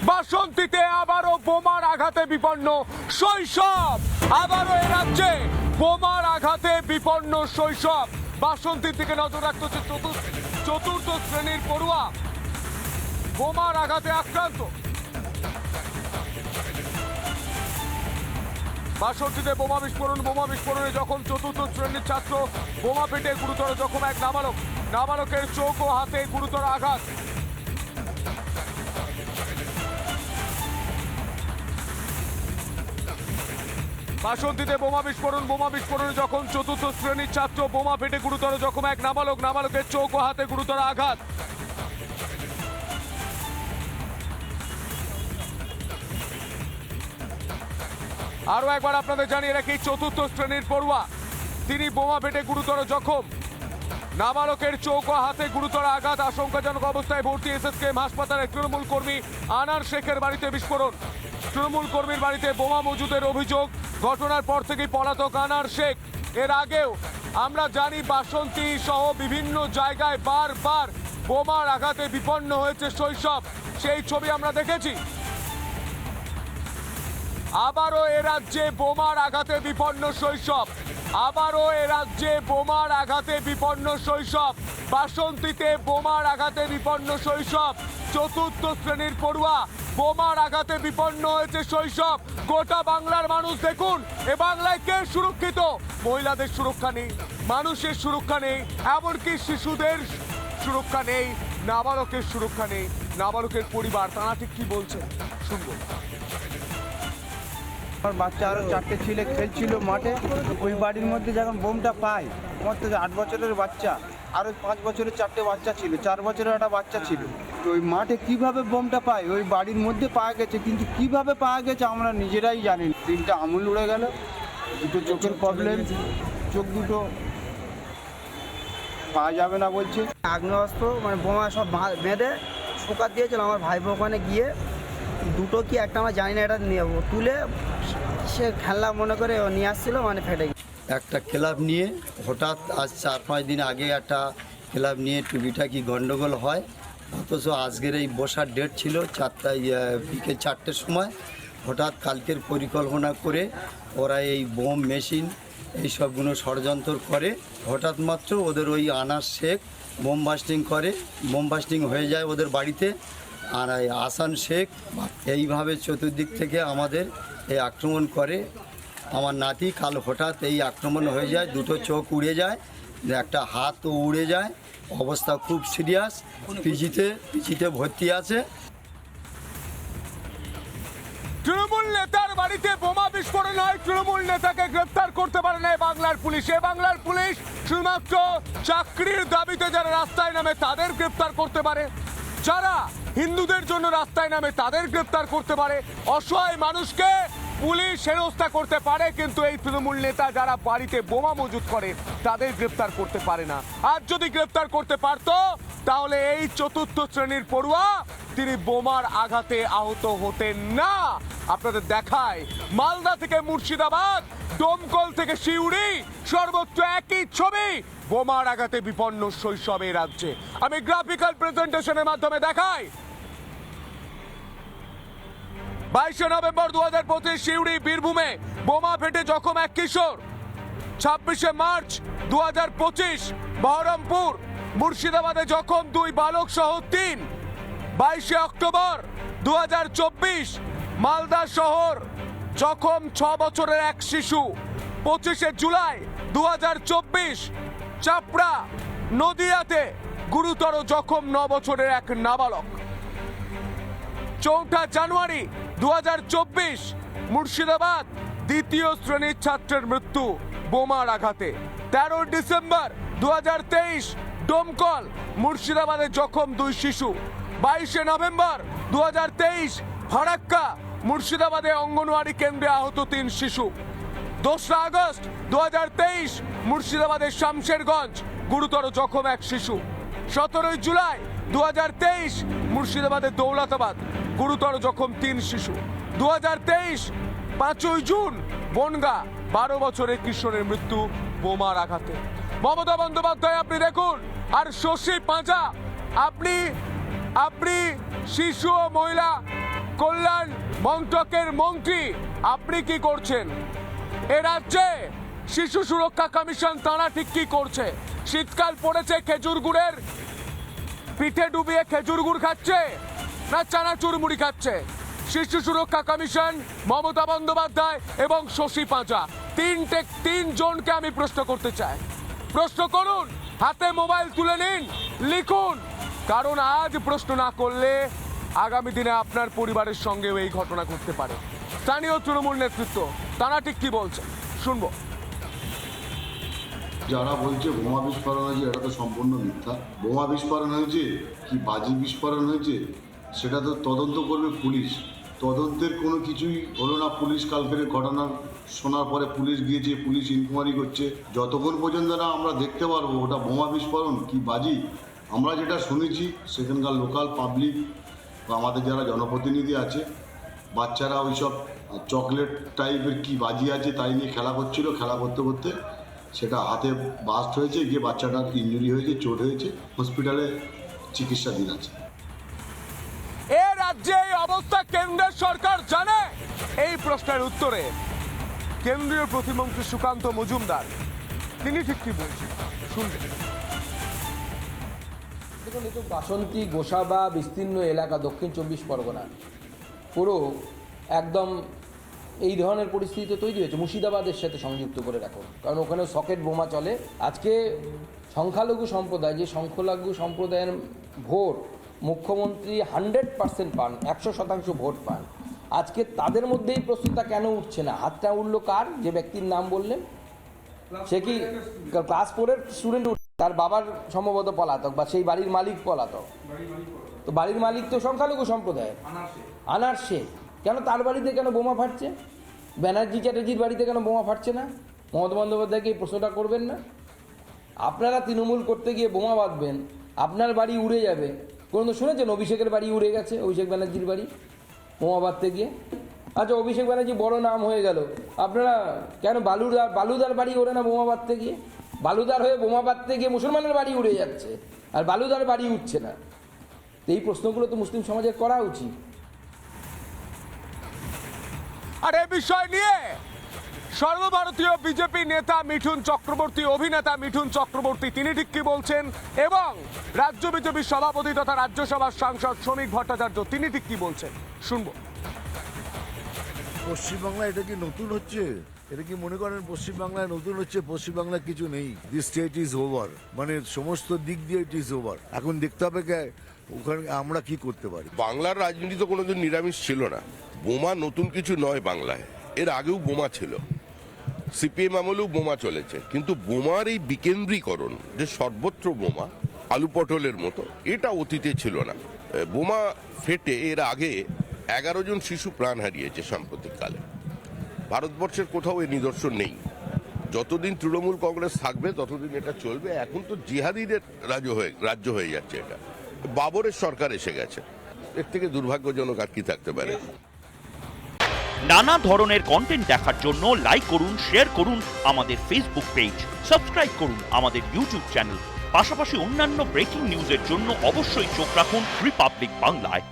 বাসন্তীতে আবারও বোমার আঘাতে বিপন্ন শৈশব। আবারও এ রাজ্যে বোমার আঘাতে বিপন্ন শৈশব। বাসন্তীর দিকে নজর রাখতে হচ্ছে চতুর্থ শ্রেণীর পড়ুয়া বোমার আঘাতে আক্রান্ত। বাসন্তীতে বোমা বিস্ফোরণে যখন চতুর্থ শ্রেণীর ছাত্র, বোমা পেটে গুরুতর জখম এক নাবালকের চোখ ও হাতে গুরুতর আঘাত। বাসন্তীতে বোমা বিস্ফোরণে যখন চতুর্থ শ্রেণীর ছাত্র, বোমা পেটে গুরুতর জখম এক নাবালকের চোখ ও হাতে গুরুতর আঘাত। আরো একবার আপনাদের জানিয়ে রাখি, চতুর্থ শ্রেণীর পড়ুয়া, তিনি বোমা পেটে গুরুতর জখম, নাবালকের চোখ ও হাতে গুরুতর আঘাত। আশঙ্কাজনক অবস্থায় ভর্তি এসএসকেএম হাসপাতালে। তৃণমূল কর্মী আনার শেখের বাড়িতে বিস্ফোরণ। তৃণমূল কর্মীর বাড়িতে বোমা মজুদের অভিযোগ। ঘটনার পর থেকেই পলাতক আনার শেখ। এর আগেও আমরা জানি বাসন্তী সহ বিভিন্ন জায়গায় বারবার বোমার আঘাতে বিপন্ন হয়েছে শৈশব, সেই ছবি আমরা দেখেছি। আবারও এ রাজ্যে বোমার আঘাতে বিপন্ন শৈশব। বাসন্তীতে বোমার আঘাতে বিপন্ন শৈশব। চতুর্থ শ্রেণীর পড়ুয়া, বোমার আঘাতে বিপন্ন হয়েছে শৈশব। গোটা বাংলার মানুষ দেখুন, এ বাংলায় কে সুরক্ষিত? মহিলাদের সুরক্ষা নেই, মানুষের সুরক্ষা নেই, এমনকি শিশুদের সুরক্ষা নেই, নাবালকের সুরক্ষা নেই। নাবালকের পরিবার তারা ঠিক কি বলছে শুনবো। আমার বাচ্চা আরও 4টে ছেলে খেলছিল মাঠে। ওই বাড়ির মধ্যে যখন বোমটা পাই, আমার তো 8 বছরের বাচ্চা, আরও 5 বছরের 4টে বাচ্চা ছিল, 4 বছরের একটা বাচ্চা ছিল। ওই মাঠে কিভাবে বোমটা পাই, ওই বাড়ির মধ্যে পাওয়া গেছে, কিন্তু কিভাবে পাওয়া গেছে আমরা নিজেরাই জানি। 3টা আঙুল উড়ে গেল, দুটো চোখের প্রবলেম, চোখ দুটো পাওয়া যাবে না বলছে। আগ্নেয়াস্ত্র মানে বোমা সব বেঁধে শোকাত দিয়েছিল। আমার ভাইপো ওখানে গিয়ে দুটো কি একটা আমরা জানি না, এটা তুলে সে খেলনা মনে করে নিয়ে আসছিল, মানে ফেটে গেছে। একটা ক্লাব নিয়ে হঠাৎ আজ 4-5 দিন আগে একটা ক্লাব নিয়ে টুবিটা কি গণ্ডগোল হয়, অথচ আজকের এই বসার ডেট ছিল বিকেল 4টের সময়। হঠাৎ কালকের পরিকল্পনা করে ওরা এই বোম মেশিন এই সবগুলো ষড়যন্ত্র করে। হঠাৎ মাত্র ওদের ওই আনার শেখ বোম বাস্টিং হয়ে যায় ওদের বাড়িতে। আর এই আসান শেখ এইভাবে চতুর্দিক থেকে আমাদের এই আক্রমণ করে। আমার নাতি কাল হঠাৎ এই আক্রমণ হয়ে যায়, দুটো চোখ উড়ে যায়, একটা হাতও উড়ে যায়, অবস্থা খুব সিরিয়াস। পিজিতে ভর্তি আছে। তৃণমূল নেতার বাড়িতে বোমা বিস্ফোরণ হয়, তৃণমূল নেতাকে গ্রেফতার করতে পারে না বাংলার পুলিশ। বাংলার পুলিশ শুধুমাত্র চাকরির দাবিতে যারা রাস্তায় নামে তাদের গ্রেফতার করতে পারে, যারা হিন্দুদের জন্য রাস্তায় নামে তাদের গ্রেফতার করতে পারে, অসহায় মানুষকে পুলিশ হেনস্থা করতে পারে, কিন্তু এই তৃণমূল নেতা যারা বাড়িতে বোমা মজুত করে তাদের গ্রেফতার করতে পারে না। আর যদি গ্রেফতার করতে পারত তাহলে এই চতুর্থ শ্রেণীর পড়ুয়া তিনি বোমার আঘাতে আহত হতেন না। আপনাদের দেখায় মালদা থেকে মুর্শিদাবাদ, ডোমকল থেকে সিউড়ি, সর্বত্র একই ছবি, বোমার আঘাতে বিপন্ন শৈশবে রাজ্যে। আমি গ্রাফিক্যাল প্রেজেন্টেশনের মাধ্যমে দেখাই। 22 নভেম্বর 2025 সিউড়ি বীরভূমে বোমা ফেটে জখম এক কিশোর। 26 মার্চ 2025 বহরমপুর মুর্শিদাবাদে জখম 2 বালক সহ 3। 22 অক্টোবর 2024 মালদা শহর জখম 6 বছরের এক শিশু। 25 জুলাই 2024 চাপড়া নদিয়াতে গুরুতর জখম 9 বছরের এক নাবালক। 4 জানুয়ারি 2024 মুর্শিদাবাদ দ্বিতীয় শ্রেণীর ছাত্রের মৃত্যু বোমার আঘাতে। 13 ডিসেম্বর 2023 ডোমকল মুর্শিদাবাদে জখম 2 শিশু। 22 নভেম্বর 2023 ফারাক্কা মুর্শিদাবাদে অঙ্গনওয়াড়ি কেন্দ্রে আহত 3 শিশু। 2 আগস্ট 2023 মুর্শিদাবাদের শামশেরগঞ্জ গুরুতর জখম এক শিশু। 17 জুলাই 2023 মুর্শিদাবাদের দৌলতাবাদ গুরুতর জখম 3 শিশু। 2023 5 জুন বনগা 12 বছরের কিশোরের মৃত্যু বোমার আঘাতে। মমতা বন্দ্যোপাধ্যায় আপনি দেখুন, আর শশী পাঁজা আপনি শিশু ও মহিলা কল্যাণ মন্ত্রকের মন্ত্রী আপনি কি করছেন? এ রাজ্যে শিশু সুরক্ষা কমিশন তারা ঠিক কি করছে? শীতকাল পড়েছে, খেজুর গুড়ের পিঠে ডুবিয়ে খেজুর গুড় খাচ্ছে না চানাচুর মুড়ি খাচ্ছে? শিশু সুরক্ষা কমিশন, মমতা বন্দ্যোপাধ্যায় এবং শশী পাঁজা, তিনজনকে আমি প্রশ্ন করতে চাই। প্রশ্ন করুন, হাতে মোবাইল তুলে নিন, লিখুন, কারণ আজ প্রশ্ন না করলে আগামী দিনে আপনার পরিবারের সঙ্গেও এই ঘটনা ঘটতে পারে। স্থানীয় তৃণমূল নেতৃত্ব তারা ঠিক কি বলছে শুনবো। যারা বলছে বোমা বিস্ফোরণ হয়েছে, এটা তো সম্পূর্ণ মিথ্যা। বোমা বিস্ফোরণ হয়েছে কি বাজি বিস্ফোরণ হয়েছে সেটা তো তদন্ত করবে পুলিশ। তদন্তের কোনো কিছুই হলো না। পুলিশ কালকের ঘটনা শোনার পরে পুলিশ গিয়েছে, পুলিশ ইনকোয়ারি করছে। যতক্ষণ পর্যন্ত না আমরা দেখতে পারবো ওটা বোমা বিস্ফোরণ কি বাজি, আমরা যেটা শুনেছি সেখানকার লোকাল পাবলিক বা আমাদের যারা জনপ্রতিনিধি আছে, বাচ্চারা ওইসব চকলেট টাইপের কি বাজি আছে তাই নিয়ে খেলা করছিল। খেলা করতে করতে সেটা হাতে বাস্ট হয়েছে, গিয়ে বাচ্চাটার ইনজুরি হয়েছে, চোট হয়েছে, হসপিটালে চিকিৎসাধীন আছে। এ রাজ্যে এই অবস্থা কেন্দ্রের সরকার জানে? এই প্রশ্নের উত্তরে কেন্দ্রীয় প্রতিমন্ত্রী সুকান্ত মজুমদার তিনি ঠিক কি বলছেন শুনবেন। দেখুন, এই তো বাসন্তী গোসাবা বিস্তীর্ণ এলাকা দক্ষিণ 24 পরগনা পুরো একদম এই ধরনের পরিস্থিতি তৈরি হয়েছে। মুর্শিদাবাদের সাথে সংযুক্ত করে রাখো, কারণ ওখানে সকেট বোমা চলে। আজকে সংখ্যালঘু সম্প্রদায়, যে সংখ্যালঘু সম্প্রদায়ের ভোট মুখ্যমন্ত্রী 100% পান, 100% ভোট পান, আজকে তাদের মধ্যেই প্রশ্নটা কেন উঠছে না? হাতটা উঠলো কার? যে ব্যক্তির নাম বললেন, সে কি ক্লাস 4-এর স্টুডেন্ট? তার বাবার সম্ভবত পলাতক বা সেই বাড়ির মালিক পলাতক। তো বাড়ির মালিক তো সংখ্যালঘু সম্প্রদায়, আনার শেখ। কেন তার বাড়িতে কেন বোমা ফাটছে? ব্যানার্জি চ্যাটার্জির বাড়িতে কেন বোমা ফাটছে না? মমতা বন্দ্যোপাধ্যায়কে এই প্রশ্নটা করবেন না? আপনারা তৃণমূল করতে গিয়ে বোমা বাঁধবেন, আপনার বাড়ি উড়ে যাবে। কোনো তো শুনেছেন অভিষেকের বাড়ি উড়ে গেছে? অভিষেক ব্যানার্জির বাড়ি বোমা বাঁধতে গিয়ে। আচ্ছা, অভিষেক ব্যানার্জি বড় নাম হয়ে গেল, আপনারা কেন বালুদার বাড়ি ওড়ে না বোমা বাঁধতে গিয়ে? বালুদার হয়ে বোমা বাঁধতে গিয়ে মুসলমানের বাড়ি উড়ে যাচ্ছে, আর বালুদার বাড়ি উঠছে না। তো এই প্রশ্নগুলো তো মুসলিম সমাজের করা উচিত। আর এই বিষয় নিয়ে সর্বভারতীয় বিজেপি নেতা মিঠুন চক্রবর্তী, অভিনেতা মিঠুন চক্রবর্তী তিনি ঠিক কি বলছেন, এবং রাজ্য বিজেপির সভাপতি তথা রাজ্যসভার সাংসদ শ্রমিক ভট্টাচার্য তিনি ঠিক কি বলছেন শুনবো। পশ্চিমবাংলা এটা কি নতুন হচ্ছে? এটা কি মনে করেন পশ্চিমবাংলায় নতুন হচ্ছে? পশ্চিমবাংলায় কিছু নেই। দিস স্টেট ইজ ওভার, মানে সমস্ত দিক দিয়ে ইট ইজ ওভার। এখন দেখতে হবে ওখানে আমরা কি করতে পারি। বাংলার রাজনীতি তো কোনোদিন নিরামিষ ছিল না। বোমা নতুন কিছু নয় বাংলায়, এর আগেও বোমা ছিল, সিপিএম আমলেও বোমা চলেছে। কিন্তু বোমার এই বিকেন্দ্রীকরণ, যে সর্বত্র বোমা আলু পটলের মতো, এটা অতীতে ছিল না। বোমা ফেটে এর আগে 11 জন শিশু প্রাণ হারিয়েছে সাম্প্রতিককালে। ভারতবর্ষের কোথাও এই নিদর্শন নেই। যতদিন তৃণমূল কংগ্রেস থাকবে ততদিন এটা চলবে। এখন তো জিহাদিদের রাজ্য হয়ে যাচ্ছে এটা। বাবরের সরকার এসে গেছে, এর থেকে দুর্ভাগ্যজনক আর কি থাকতে পারে? নানা ধরনের কন্টেন্ট দেখার জন্য লাইক করুন, শেয়ার করুন আমাদের ফেসবুক পেজ, সাবস্ক্রাইব করুন আমাদের ইউটিউব চ্যানেল। পাশাপাশি অন্যান্য ব্রেকিং নিউজের জন্য অবশ্যই চোখ রাখুন রিপাবলিক বাংলায়।